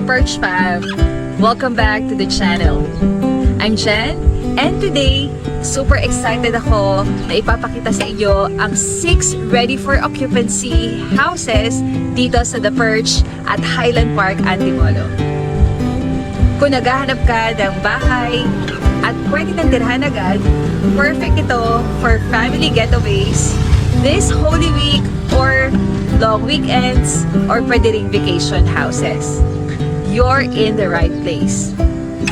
Perch Fam! Welcome back to the channel. I'm Jen, and today, super excited ako na ipapakita sa inyo ang 6 ready for occupancy houses dito sa The Perch at Highland Park, Antipolo. Kung naghahanap ka ng bahay at pwede nang tirhan agad, perfect ito for family getaways this Holy Week or long weekends or pwede ring vacation houses. You're in the right place.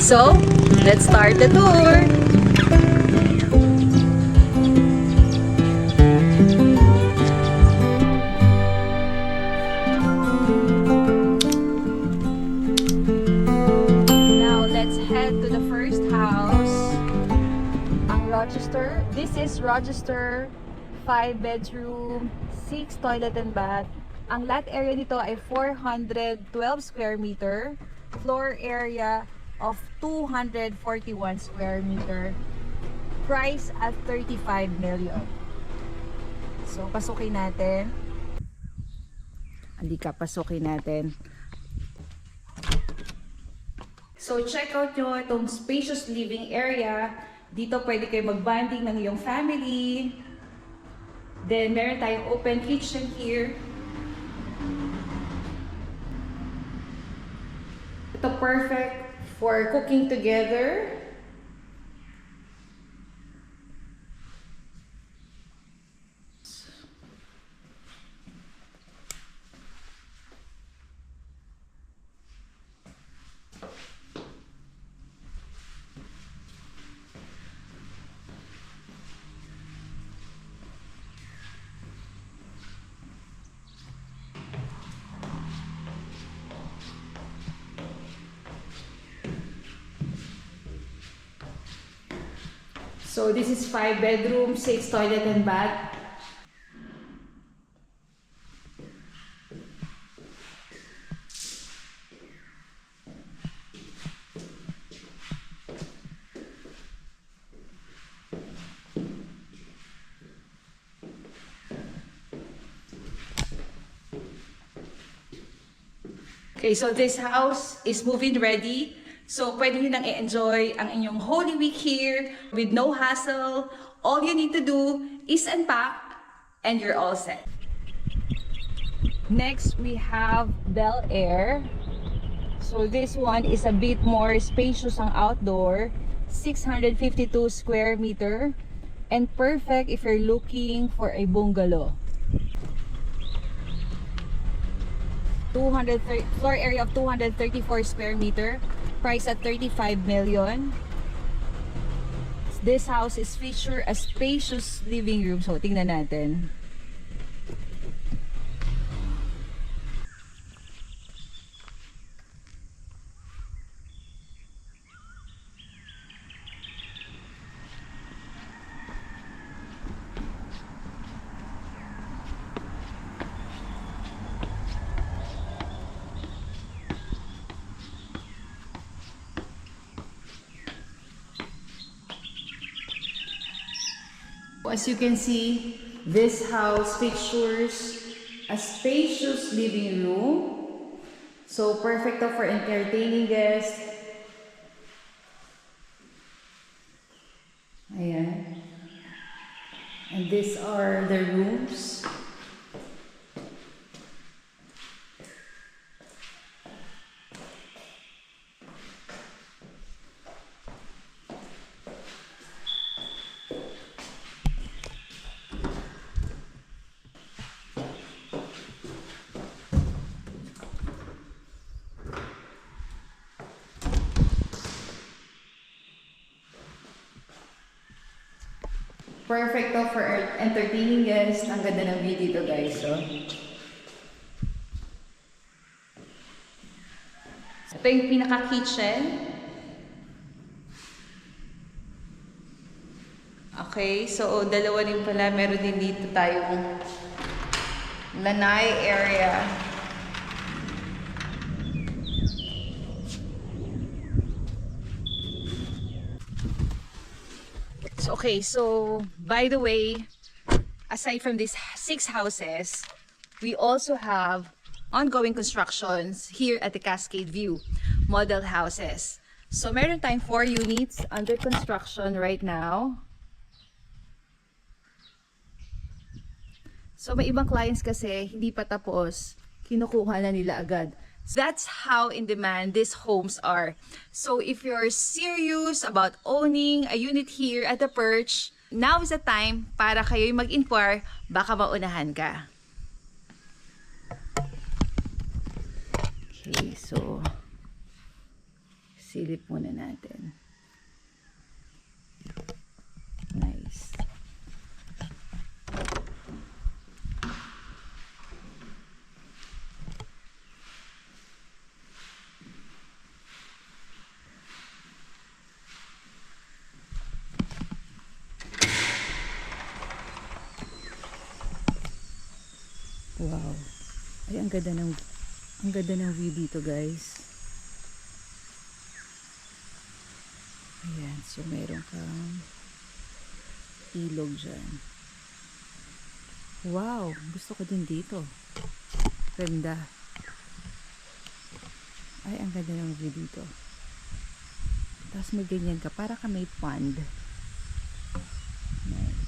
So, let's start the tour! Now, let's head to the first house. Ang Rochester. This is Rochester 5-bedroom, 6 toilet and bath. Ang lot area nito ay 412 square meter, floor area of 241 square meter, price at 35 million. So, pasukin natin. Pasukin natin. So, check out nyo itong spacious living area. Dito pwede kayo mag-bonding ng iyong family. Then, meron tayong open kitchen here. Ito perfect for cooking together. So this is 5-bedroom, 6 toilet and bath. Okay, so this house is move-in ready. So, pwede nyo nang i-enjoy ang inyong Holy Week here with no hassle. All you need to do is unpack and you're all set. Next, we have Bel Air. So, this one is a bit more spacious ang outdoor. 652 square meter and perfect if you're looking for a bungalow. Floor area of 234 square meter. Price at 35 million. This house is featured a spacious living room. So, tingnan natin. As you can see, this house features a spacious living room. So perfect for entertaining guests. Ayan. And these are the rooms. Perfect for entertaining guests. Ang ganda ng view dito, guys. So, ito yung pinaka-kitchen. Okay, so dalawa din pala. Meron din dito tayong lanai area. Okay, so by the way, aside from these 6 houses, we also have ongoing constructions here at the Cascade View model houses. So meron tayong 4 units under construction right now. So may ibang clients kasi hindi pa tapos, kinukuha na nila agad. That's how in demand these homes are. So if you're serious about owning a unit here at the Perch, now is the time para kayo'y mag-inquire, baka maunahan ka. Okay, so silip muna natin. Nice. Wow. Ay, ang ganda ng view dito, guys. Ayan, so meron kang ilog dyan. Wow, gusto ko din dito. Ganda. Ay, ang ganda ng view dito. Tapos may ganyan ka, para ka may pond. Nice.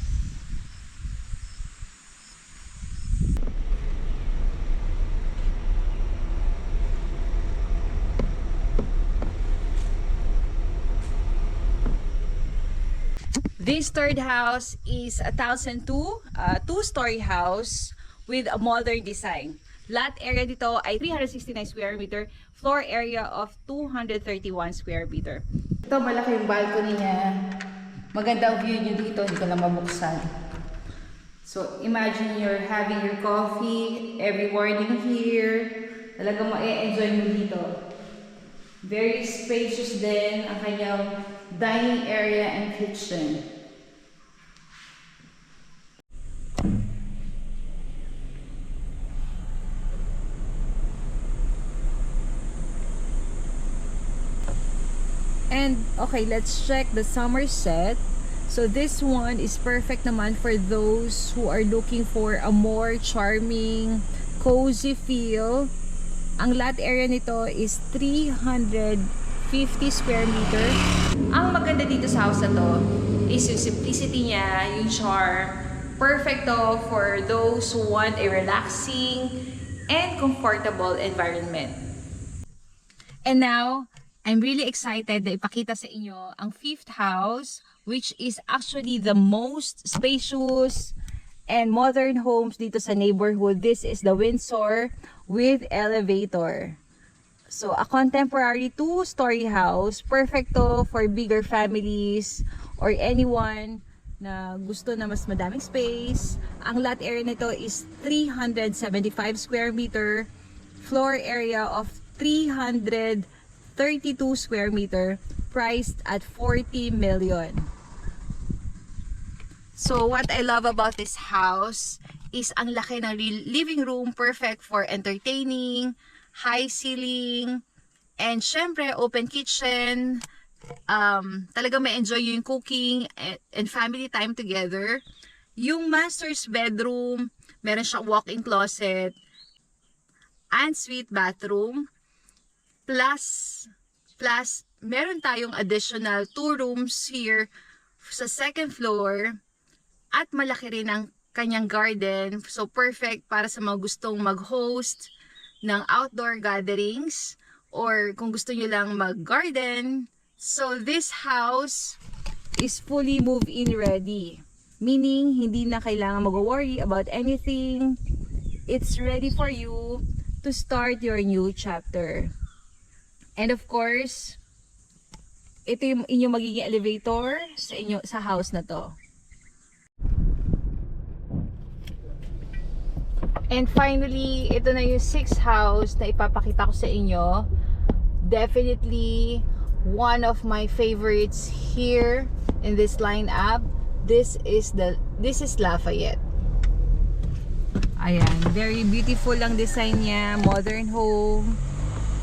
This third house is a 1,002, two-story house with a modern design. Lot area dito ay 369 square meter, floor area of 231 square meter. Ito, malaki yung balcony niya. Magandang view niyo dito, hindi ko na mabuksan. So, imagine you're having your coffee every morning here. Talagang ma-enjoy mo dito. Very spacious din ang kanyang dining area and kitchen. And okay, let's check the Somerset. So this one is perfect naman for those who are looking for a more charming, cozy feel. Ang lot area nito is 350 square meter. Ang maganda dito sa house na to is yung simplicity niya, yung charm. Perfect to for those who want a relaxing and comfortable environment. And now, I'm really excited na ipakita sa inyo ang 5th house, which is actually the most spacious and modern homes dito sa neighborhood. This is the Windsor with elevator. So, a contemporary 2-story house, perfect to for bigger families or anyone na gusto na mas madaming space. Ang lot area nito is 375 square meter, floor area of 332 square meter, priced at 40 million. So what I love about this house is ang laki ng living room, perfect for entertaining, high ceiling, and syempre open kitchen. Talagang may enjoy yung cooking and family time together. Yung master's bedroom, meron siyang walk-in closet, ensuite bathroom, plus meron tayong additional 2 rooms here sa second floor at malaki rin ang kanyang garden. So perfect para sa mga gustong mag-host ng outdoor gatherings or kung gusto nyo lang mag-garden. So this house is fully move-in ready. Meaning, hindi na kailangan mag-worry about anything. It's ready for you to start your new chapter. And of course, ito yung inyong magiging elevator sa house na to. And finally, ito na yung 6th house na ipapakita ko sa inyo. Definitely one of my favorites here in this lineup. This is Lafayette. Ayan, very beautiful ang design niya, modern home,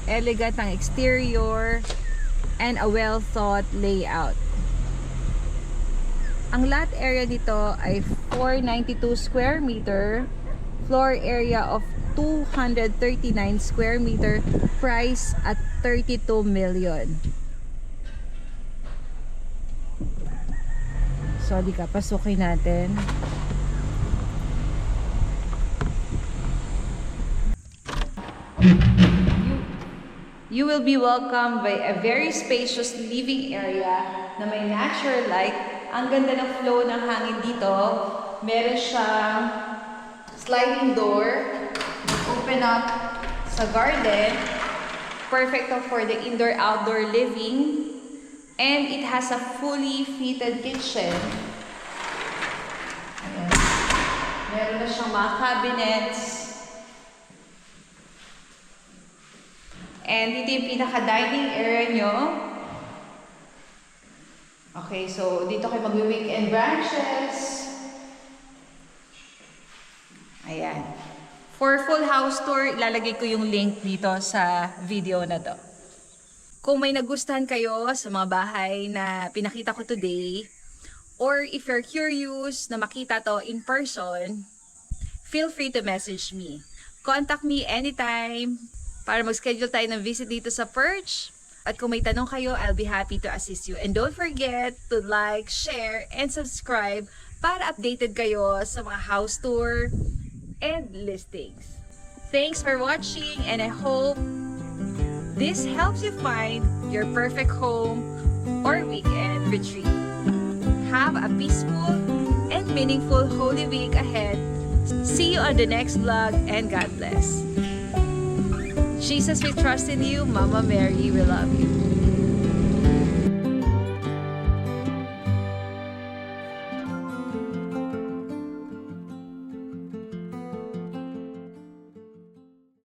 elegant ang exterior, and a well thought layout. Ang lot area dito ay 492 square meter, Floor area of 239 square meter, price at 32 million. So, di ka, pasukin natin. You will be welcomed by a very spacious living area na may natural light. Ang ganda ng flow ng hangin dito. Meron siyang sliding door. Open up sa garden. Perfect for the indoor-outdoor living. And it has a fully fitted kitchen. Ayan. Meron na siyang mga cabinets. And dito yung pinaka-dining area nyo. Okay, so dito kayo mag-weekend brunches. Ayan. For full house tour, ilalagay ko yung link dito sa video na to. Kung may nagustuhan kayo sa mga bahay na pinakita ko today, or if you're curious na makita to in person, feel free to message me. Contact me anytime para mag-schedule tayo ng visit dito sa Perch. At kung may tanong kayo, I'll be happy to assist you. And don't forget to like, share, and subscribe para updated kayo sa mga house tour and listings. Thanks for watching, and I hope this helps you find your perfect home or weekend retreat. Have a peaceful and meaningful Holy Week ahead. See you on the next vlog, and God bless. Jesus, we trust in you. Mama Mary, we love you.